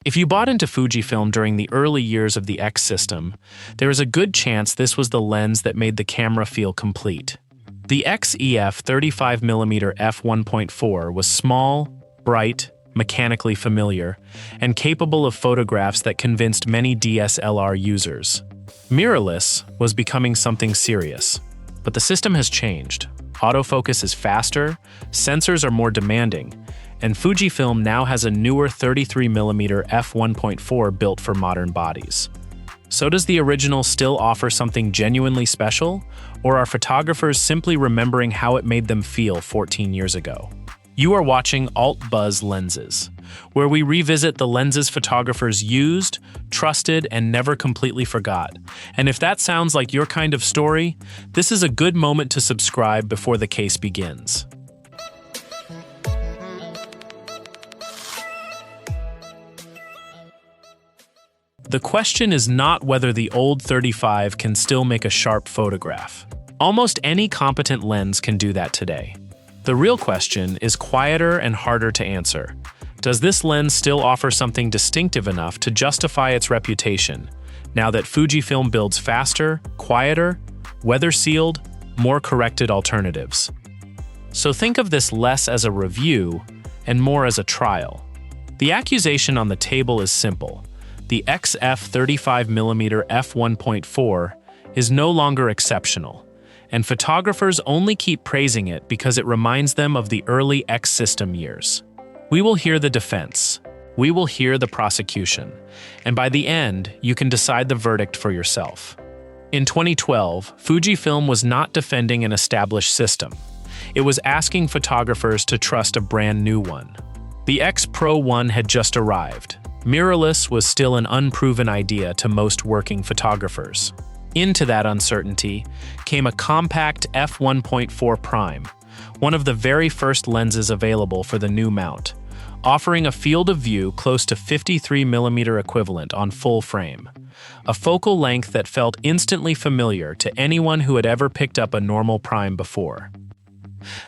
If you bought into Fujifilm during the early years of the X system, there is a good chance this was the lens that made the camera feel complete. The XEF 35mm f1.4 was small, bright, mechanically familiar, and capable of photographs that convinced many DSLR users. Mirrorless was becoming something serious, but the system has changed. Autofocus is faster, sensors are more demanding, and Fujifilm now has a newer 33mm f1.4 built for modern bodies. So does the original still offer something genuinely special, or are photographers simply remembering how it made them feel 14 years ago? You are watching Alt Buzz Lenses, where we revisit the lenses photographers used, trusted, and never completely forgot. And if that sounds like your kind of story, this is a good moment to subscribe before the case begins. The question is not whether the old 35 can still make a sharp photograph. Almost any competent lens can do that today. The real question is quieter and harder to answer. Does this lens still offer something distinctive enough to justify its reputation, now that Fujifilm builds faster, quieter, weather-sealed, more corrected alternatives? So think of this less as a review and more as a trial. The accusation on the table is simple. The XF 35mm f1.4 is no longer exceptional, and photographers only keep praising it because it reminds them of the early X-System years. We will hear the defense, we will hear the prosecution, and by the end, you can decide the verdict for yourself. In 2012, Fujifilm was not defending an established system. It was asking photographers to trust a brand new one. The X Pro 1 had just arrived. Mirrorless was still an unproven idea to most working photographers. Into that uncertainty came a compact f1.4 prime, one of the very first lenses available for the new mount, offering a field of view close to 53mm equivalent on full frame, a focal length that felt instantly familiar to anyone who had ever picked up a normal prime before.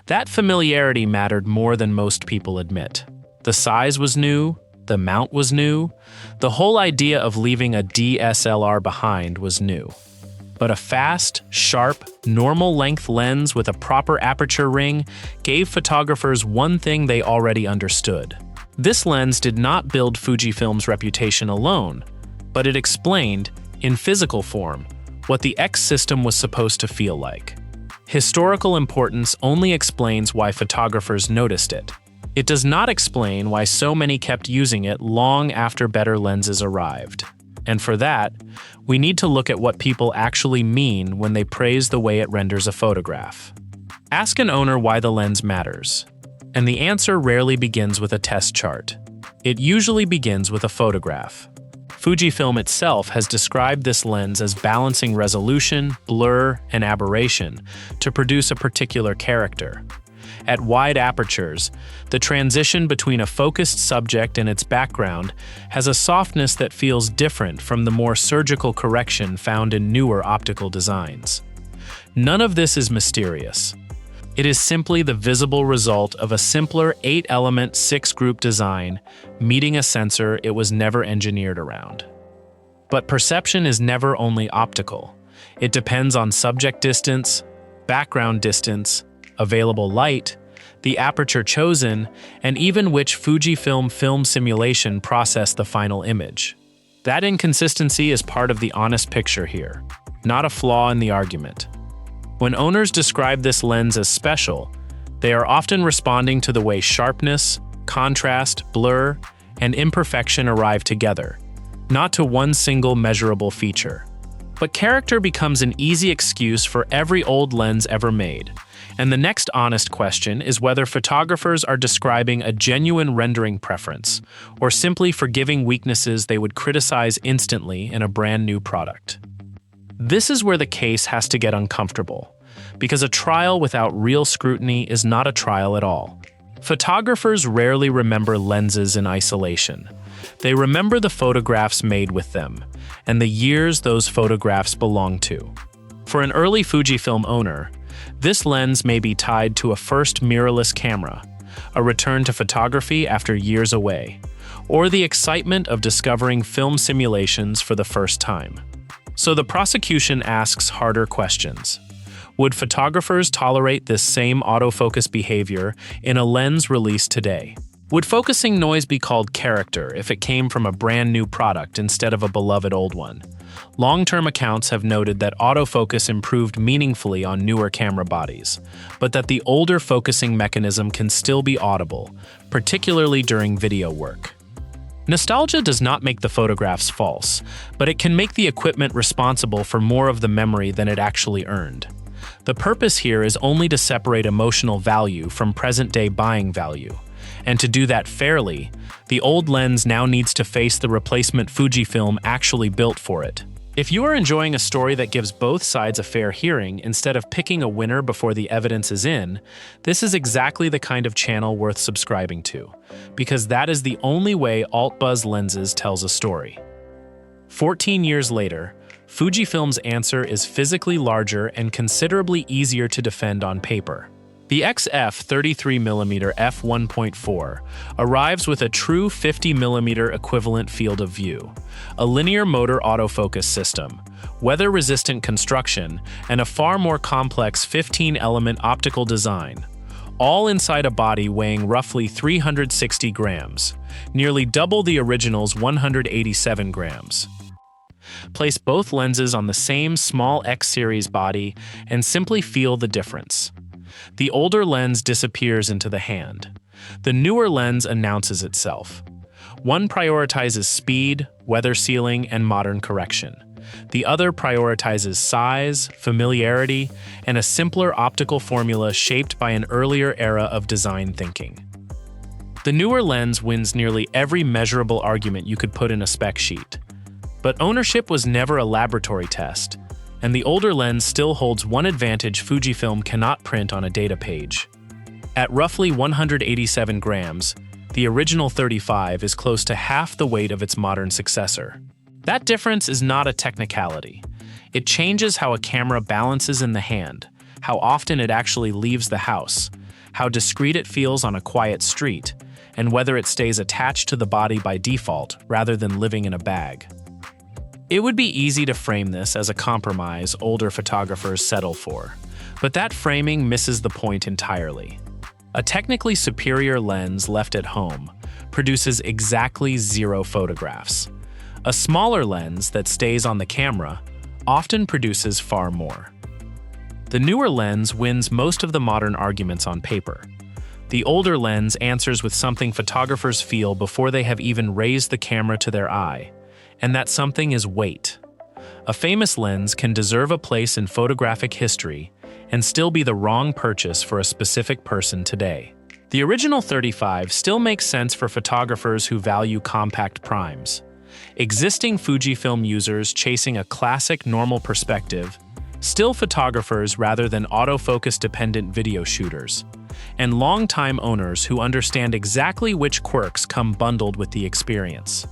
That familiarity mattered more than most people admit. The size was new, the mount was new, the whole idea of leaving a DSLR behind was new. But a fast, sharp, normal-length lens with a proper aperture ring gave photographers one thing they already understood. This lens did not build Fujifilm's reputation alone, but it explained, in physical form, what the X system was supposed to feel like. Historical importance only explains why photographers noticed it. It does not explain why so many kept using it long after better lenses arrived. And for that, we need to look at what people actually mean when they praise the way it renders a photograph. Ask an owner why the lens matters, and the answer rarely begins with a test chart. It usually begins with a photograph. Fujifilm itself has described this lens as balancing resolution, blur, and aberration to produce a particular character. At wide apertures, the transition between a focused subject and its background has a softness that feels different from the more surgical correction found in newer optical designs. None of this is mysterious. It is simply the visible result of a simpler 8-element 6-group design meeting a sensor it was never engineered around. But perception is never only optical. It depends on subject distance, background distance, available light, the aperture chosen, and even which Fujifilm film simulation processed the final image. That inconsistency is part of the honest picture here, not a flaw in the argument. When owners describe this lens as special, they are often responding to the way sharpness, contrast, blur, and imperfection arrive together, not to one single measurable feature. But character becomes an easy excuse for every old lens ever made. And the next honest question is whether photographers are describing a genuine rendering preference, or simply forgiving weaknesses they would criticize instantly in a brand new product. This is where the case has to get uncomfortable, because a trial without real scrutiny is not a trial at all. Photographers rarely remember lenses in isolation. They remember the photographs made with them, and the years those photographs belong to. For an early Fujifilm owner, this lens may be tied to a first mirrorless camera, a return to photography after years away, or the excitement of discovering film simulations for the first time. So the prosecution asks harder questions. Would photographers tolerate this same autofocus behavior in a lens released today? Would focusing noise be called character if it came from a brand new product instead of a beloved old one? Long-term accounts have noted that autofocus improved meaningfully on newer camera bodies, but that the older focusing mechanism can still be audible, particularly during video work. Nostalgia does not make the photographs false, but it can make the equipment responsible for more of the memory than it actually earned. The purpose here is only to separate emotional value from present-day buying value. And to do that fairly, the old lens now needs to face the replacement Fujifilm actually built for it. If you are enjoying a story that gives both sides a fair hearing instead of picking a winner before the evidence is in, this is exactly the kind of channel worth subscribing to, because that is the only way alt-buzz lenses tells a story. 14 years later, Fujifilm's answer is physically larger and considerably easier to defend on paper. The XF 33mm f1.4 arrives with a true 50mm equivalent field of view, a linear motor autofocus system, weather-resistant construction, and a far more complex 15-element optical design, all inside a body weighing roughly 360 grams, nearly double the original's 187 grams. Place both lenses on the same small X-series body and simply feel the difference. The older lens disappears into the hand. The newer lens announces itself. One prioritizes speed, weather sealing, and modern correction. The other prioritizes size, familiarity, and a simpler optical formula shaped by an earlier era of design thinking. The newer lens wins nearly every measurable argument you could put in a spec sheet. But ownership was never a laboratory test, and the older lens still holds one advantage Fujifilm cannot print on a data page. At roughly 187 grams, the original 35 is close to half the weight of its modern successor. That difference is not a technicality. It changes how a camera balances in the hand, how often it actually leaves the house, how discreet it feels on a quiet street, and whether it stays attached to the body by default rather than living in a bag. It would be easy to frame this as a compromise older photographers settle for, but that framing misses the point entirely. A technically superior lens left at home produces exactly 0 photographs. A smaller lens that stays on the camera often produces far more. The newer lens wins most of the modern arguments on paper. The older lens answers with something photographers feel before they have even raised the camera to their eye, and that something is weight. A famous lens can deserve a place in photographic history and still be the wrong purchase for a specific person today. The original 35 still makes sense for photographers who value compact primes, existing Fujifilm users chasing a classic normal perspective, still photographers rather than autofocus-dependent video shooters, and long-time owners who understand exactly which quirks come bundled with the experience.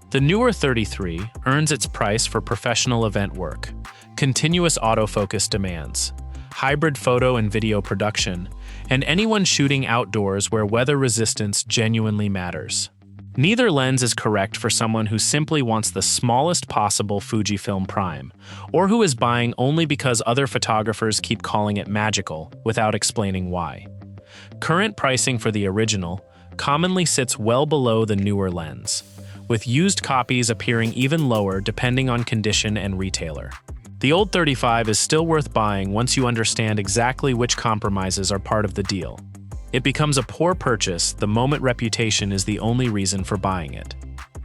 The newer 33 earns its price for professional event work, continuous autofocus demands, hybrid photo and video production, and anyone shooting outdoors where weather resistance genuinely matters. Neither lens is correct for someone who simply wants the smallest possible Fujifilm prime, or who is buying only because other photographers keep calling it magical without explaining why. Current pricing for the original commonly sits well below the newer lens, with used copies appearing even lower depending on condition and retailer. The old 35 is still worth buying once you understand exactly which compromises are part of the deal. It becomes a poor purchase the moment reputation is the only reason for buying it.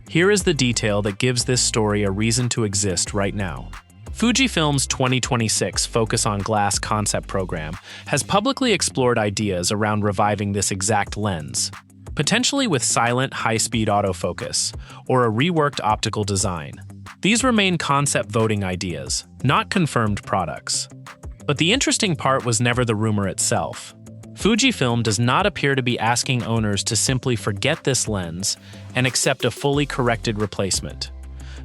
Here is the detail that gives this story a reason to exist right now. Fujifilm's 2026 Focus on Glass concept program has publicly explored ideas around reviving this exact lens, potentially with silent high-speed autofocus or a reworked optical design. These remain concept voting ideas, not confirmed products. But the interesting part was never the rumor itself. Fujifilm does not appear to be asking owners to simply forget this lens and accept a fully corrected replacement.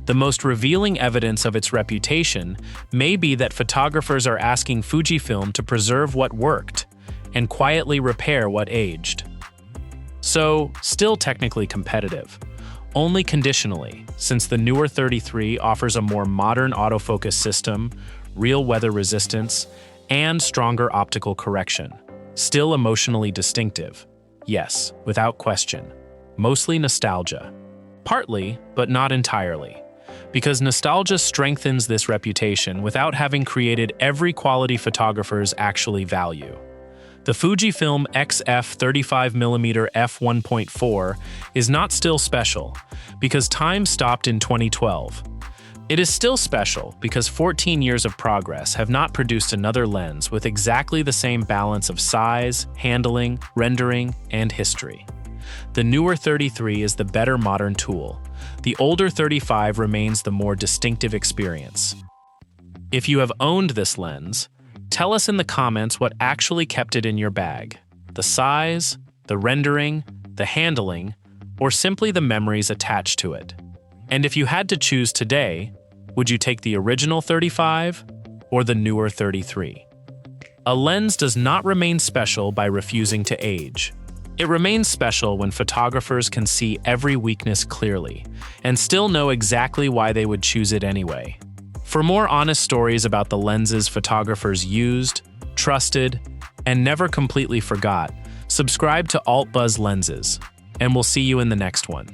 The most revealing evidence of its reputation may be that photographers are asking Fujifilm to preserve what worked and quietly repair what aged. So, still technically competitive. Only conditionally, since the newer 33 offers a more modern autofocus system, real weather resistance, and stronger optical correction. Still emotionally distinctive. Yes, without question. Mostly nostalgia. Partly, but not entirely. Because nostalgia strengthens this reputation without having created every quality photographers actually value. The Fujifilm XF 35mm f1.4 is not still special, because time stopped in 2012. It is still special because 14 years of progress have not produced another lens with exactly the same balance of size, handling, rendering, and history. The newer 33 is the better modern tool. The older 35 remains the more distinctive experience. If you have owned this lens, tell us in the comments what actually kept it in your bag. The size, the rendering, the handling, or simply the memories attached to it. And if you had to choose today, would you take the original 35 or the newer 33? A lens does not remain special by refusing to age. It remains special when photographers can see every weakness clearly and still know exactly why they would choose it anyway. For more honest stories about the lenses photographers used, trusted, and never completely forgot, subscribe to Alt Buzz Lenses, and we'll see you in the next one.